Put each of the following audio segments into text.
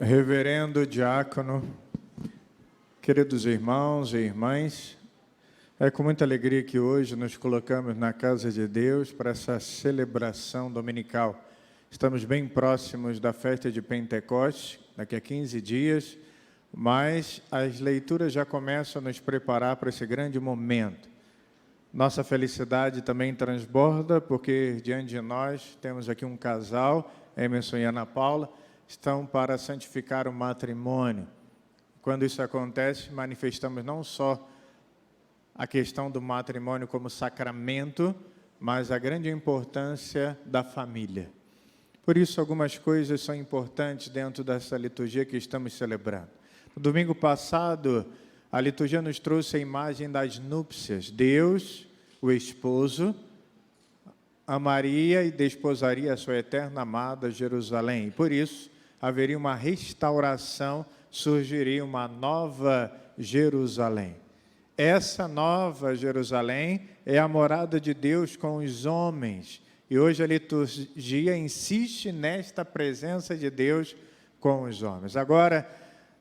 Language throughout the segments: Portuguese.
Reverendo Diácono, queridos irmãos e irmãs, é com muita alegria que hoje nos colocamos na casa de Deus para essa celebração dominical. Estamos bem próximos da festa de Pentecostes, daqui a 15 dias, mas as leituras já começam a nos preparar para esse grande momento. Nossa felicidade também transborda, porque diante de nós temos aqui um casal, Emerson e Ana Paula, estão para santificar o matrimônio. Quando isso acontece, manifestamos não só a questão do matrimônio como sacramento, mas a grande importância da família. Por isso, algumas coisas são importantes dentro dessa liturgia que estamos celebrando. No domingo passado, a liturgia nos trouxe a imagem das núpcias. Deus, o esposo, amaria e desposaria a sua eterna amada Jerusalém. E por isso, haveria uma restauração, surgiria uma nova Jerusalém. Essa nova Jerusalém é a morada de Deus com os homens. E hoje a liturgia insiste nesta presença de Deus com os homens. Agora,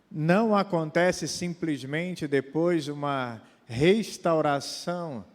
não acontece simplesmente depois uma restauração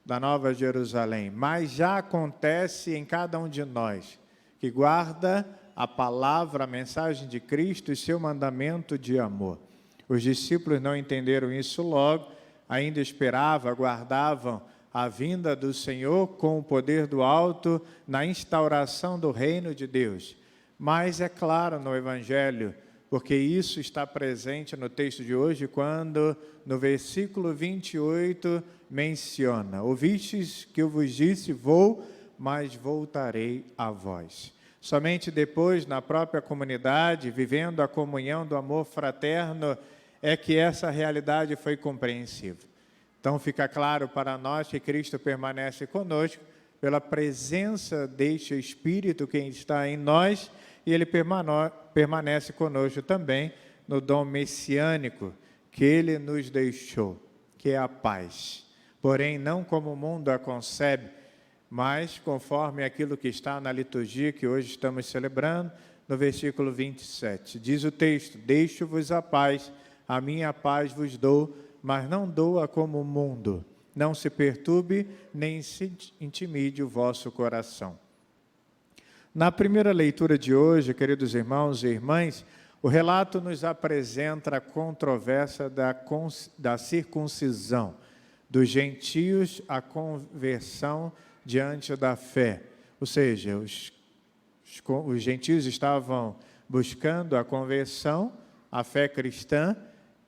da nova Jerusalém, mas já acontece em cada um de nós, que guarda a palavra, a mensagem de Cristo e seu mandamento de amor. Os discípulos não entenderam isso logo, ainda esperavam, aguardavam a vinda do Senhor com o poder do alto na instauração do reino de Deus. Mas é claro no Evangelho, porque isso está presente no texto de hoje, quando no versículo 28 menciona: ouvistes que eu vos disse, vou, mas voltarei a vós. Somente depois, na própria comunidade, vivendo a comunhão do amor fraterno, é que essa realidade foi compreensível. Então, fica claro para nós que Cristo permanece conosco pela presença deste Espírito que está em nós, e Ele permanece conosco também no dom messiânico que Ele nos deixou, que é a paz. Porém, não como o mundo a concebe, mas conforme aquilo que está na liturgia que hoje estamos celebrando, no versículo 27. Diz o texto: deixo-vos a paz, a minha paz vos dou, mas não dou-a como o mundo. Não se perturbe, nem se intimide o vosso coração. Na primeira leitura de hoje, queridos irmãos e irmãs, o relato nos apresenta a controvérsia da circuncisão, dos gentios à conversão diante da fé. Ou seja, os gentios estavam buscando a conversão, a fé cristã,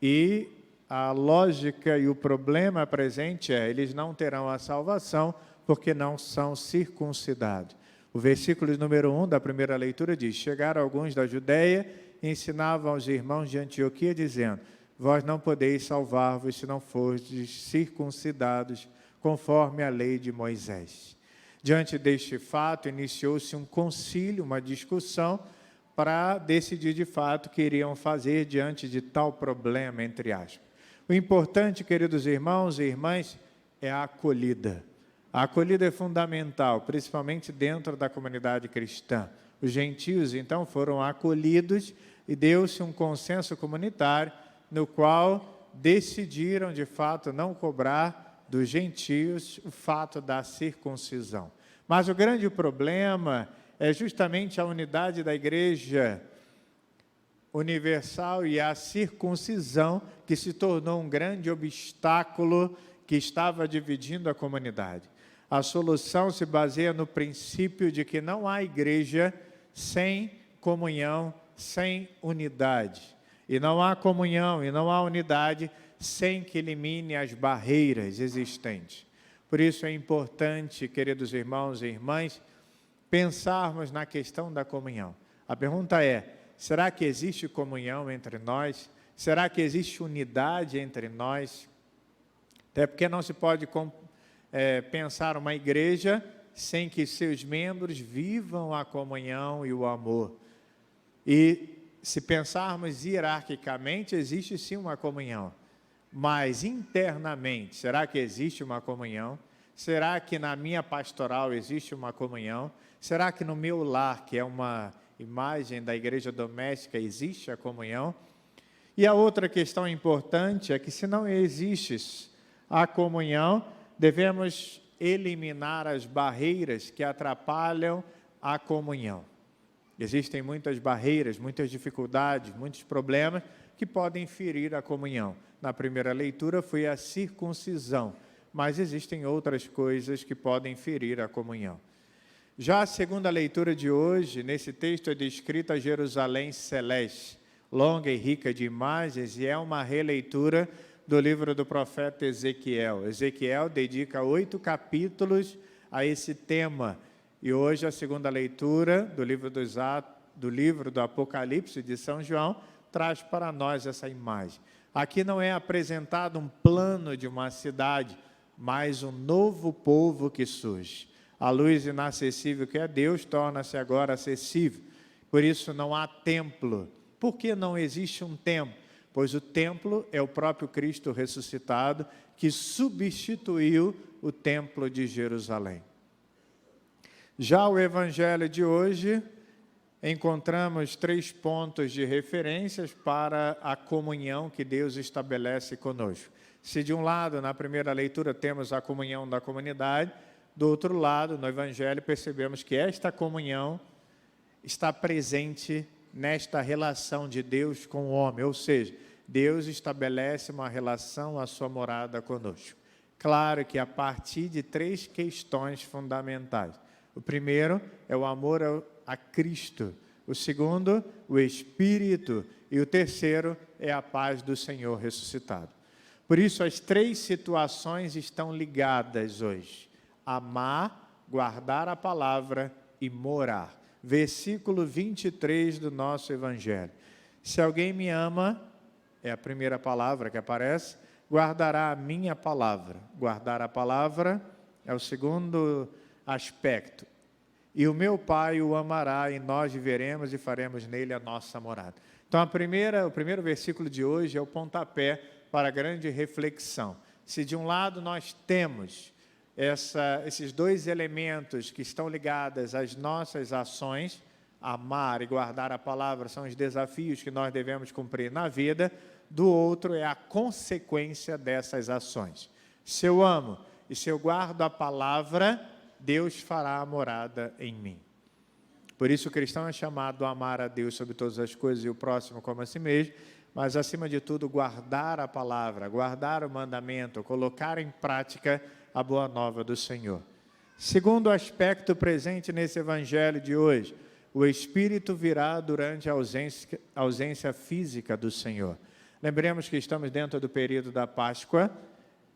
e a lógica e o problema presente é: eles não terão a salvação porque não são circuncidados. O versículo número 1 da primeira leitura diz: chegaram alguns da Judeia e ensinavam aos irmãos de Antioquia, dizendo: vós não podeis salvar-vos se não fordes circuncidados, conforme a lei de Moisés. Diante deste fato, iniciou-se um concílio, uma discussão, para decidir de fato o que iriam fazer diante de tal problema, entre aspas. O importante, queridos irmãos e irmãs, é a acolhida. A acolhida é fundamental, principalmente dentro da comunidade cristã. Os gentios, então, foram acolhidos e deu-se um consenso comunitário no qual decidiram, de fato, não cobrar dos gentios o fato da circuncisão. Mas o grande problema é justamente a unidade da igreja universal e a circuncisão, que se tornou um grande obstáculo que estava dividindo a comunidade. A solução se baseia no princípio de que não há igreja sem comunhão, sem unidade. E não há comunhão e não há unidade sem que elimine as barreiras existentes. Por isso é importante, queridos irmãos e irmãs, pensarmos na questão da comunhão. A pergunta é: será que existe comunhão entre nós? Será que existe unidade entre nós? Até porque não se pode pensar uma igreja sem que seus membros vivam a comunhão e o amor. E se pensarmos hierarquicamente, existe sim uma comunhão. Mas internamente, será que existe uma comunhão? Será que na minha pastoral existe uma comunhão? Será que no meu lar, que é uma imagem da igreja doméstica, existe a comunhão. E a outra questão importante é que, se não existe a comunhão, devemos eliminar as barreiras que atrapalham a comunhão. Existem muitas barreiras, muitas dificuldades, muitos problemas que podem ferir a comunhão. Na primeira leitura foi a circuncisão, mas existem outras coisas que podem ferir a comunhão. Já a segunda leitura de hoje, nesse texto é descrita a Jerusalém celeste, longa e rica de imagens, e é uma releitura do livro do profeta Ezequiel. Ezequiel dedica 8 capítulos a esse tema, e hoje a segunda leitura do livro do Apocalipse de São João traz para nós essa imagem. Aqui não é apresentado um plano de uma cidade, mas um novo povo que surge. A luz inacessível que é Deus torna-se agora acessível. Por isso não há templo. Por que não existe um templo? Pois o templo é o próprio Cristo ressuscitado que substituiu o templo de Jerusalém. Já o evangelho de hoje, encontramos 3 pontos de referências para a comunhão que Deus estabelece conosco. Se de um lado, na primeira leitura, temos a comunhão da comunidade, do outro lado, no evangelho, percebemos que esta comunhão está presente nesta relação de Deus com o homem, ou seja, Deus estabelece uma relação, a sua morada conosco. Claro que a partir de 3 questões fundamentais. O primeiro é o amor a Cristo. O segundo, o Espírito. E o terceiro é a paz do Senhor ressuscitado. Por isso, as 3 situações estão ligadas hoje. Amar, guardar a palavra e morar. Versículo 23 do nosso Evangelho. Se alguém me ama, é a primeira palavra que aparece, guardará a minha palavra. Guardar a palavra é o segundo aspecto. E o meu Pai o amará, e nós viveremos e faremos nele a nossa morada. Então, o primeiro versículo de hoje é o pontapé para a grande reflexão. Se de um lado nós temos esses 2 elementos que estão ligados às nossas ações, amar e guardar a palavra são os desafios que nós devemos cumprir na vida, do outro é a consequência dessas ações. Se eu amo e se eu guardo a palavra, Deus fará a morada em mim. Por isso o cristão é chamado a amar a Deus sobre todas as coisas e o próximo como a si mesmo, mas acima de tudo guardar a palavra, guardar o mandamento, colocar em prática a boa nova do Senhor. Segundo aspecto presente nesse evangelho de hoje, o Espírito virá durante a ausência física do Senhor. Lembremos que estamos dentro do período da Páscoa,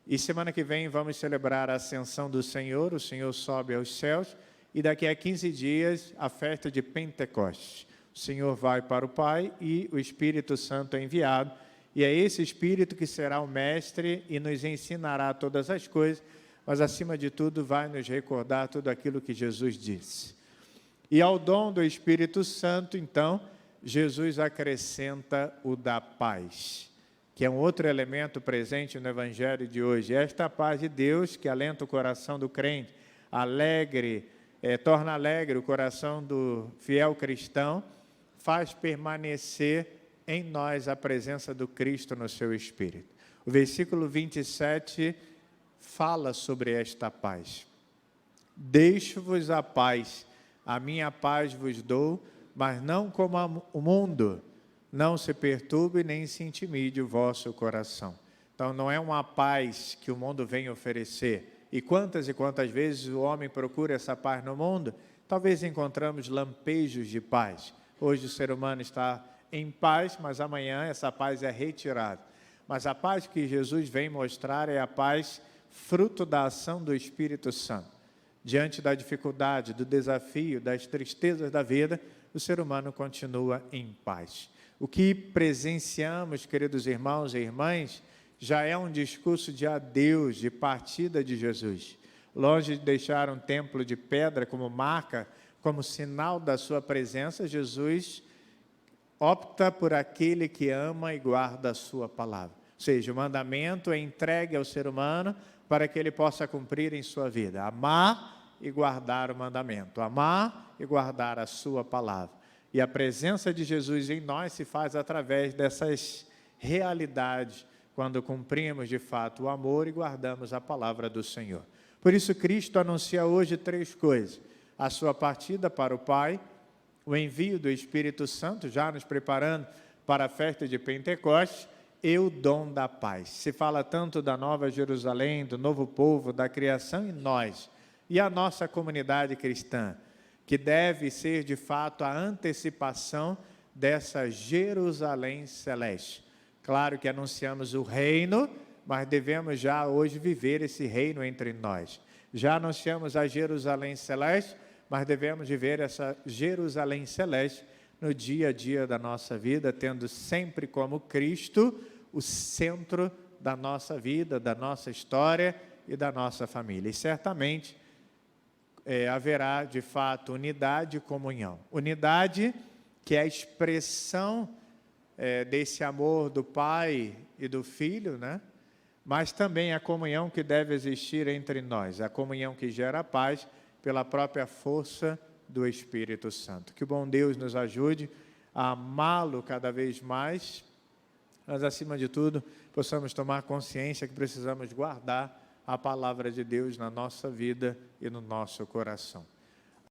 e semana que vem vamos celebrar a ascensão do Senhor, o Senhor sobe aos céus, e daqui a 15 dias a festa de Pentecostes. O Senhor vai para o Pai e o Espírito Santo é enviado, e é esse Espírito que será o mestre e nos ensinará todas as coisas, mas acima de tudo vai nos recordar tudo aquilo que Jesus disse. E ao dom do Espírito Santo, então, Jesus acrescenta o da paz, que é um outro elemento presente no Evangelho de hoje. Esta paz de Deus, que alenta o coração do crente, torna alegre o coração do fiel cristão, faz permanecer em nós a presença do Cristo no seu Espírito. O versículo 27 fala sobre esta paz. Deixo-vos a paz, a minha paz vos dou, mas não como o mundo. Não se perturbe nem se intimide o vosso coração. Então não é uma paz que o mundo vem oferecer. E quantas vezes o homem procura essa paz no mundo? Talvez encontramos lampejos de paz. Hoje o ser humano está em paz, mas amanhã essa paz é retirada. Mas a paz que Jesus vem mostrar é a paz fruto da ação do Espírito Santo. Diante da dificuldade, do desafio, das tristezas da vida, o ser humano continua em paz. O que presenciamos, queridos irmãos e irmãs, já é um discurso de adeus, de partida de Jesus. Longe de deixar um templo de pedra como marca, como sinal da sua presença, Jesus opta por aquele que ama e guarda a sua palavra. Ou seja, o mandamento é entregue ao ser humano para que ele possa cumprir em sua vida. Amar e guardar o mandamento. Amar e guardar a sua palavra. E a presença de Jesus em nós se faz através dessas realidades, quando cumprimos de fato o amor e guardamos a palavra do Senhor. Por isso Cristo anuncia hoje 3 coisas: a sua partida para o Pai, o envio do Espírito Santo, já nos preparando para a festa de Pentecostes, e o dom da paz. Se fala tanto da Nova Jerusalém, do novo povo, da criação em nós, e a nossa comunidade cristã, que deve ser de fato a antecipação dessa Jerusalém celeste. Claro que anunciamos o reino, mas devemos já hoje viver esse reino entre nós. Já anunciamos a Jerusalém celeste, mas devemos viver essa Jerusalém celeste no dia a dia da nossa vida, tendo sempre como Cristo o centro da nossa vida, da nossa história e da nossa família. E certamente haverá, de fato, unidade e comunhão. Unidade, que é a expressão desse amor do Pai e do Filho, né? Mas também a comunhão que deve existir entre nós, a comunhão que gera paz pela própria força do Espírito Santo. Que o bom Deus nos ajude a amá-lo cada vez mais, mas, acima de tudo, possamos tomar consciência que precisamos guardar a palavra de Deus na nossa vida e no nosso coração.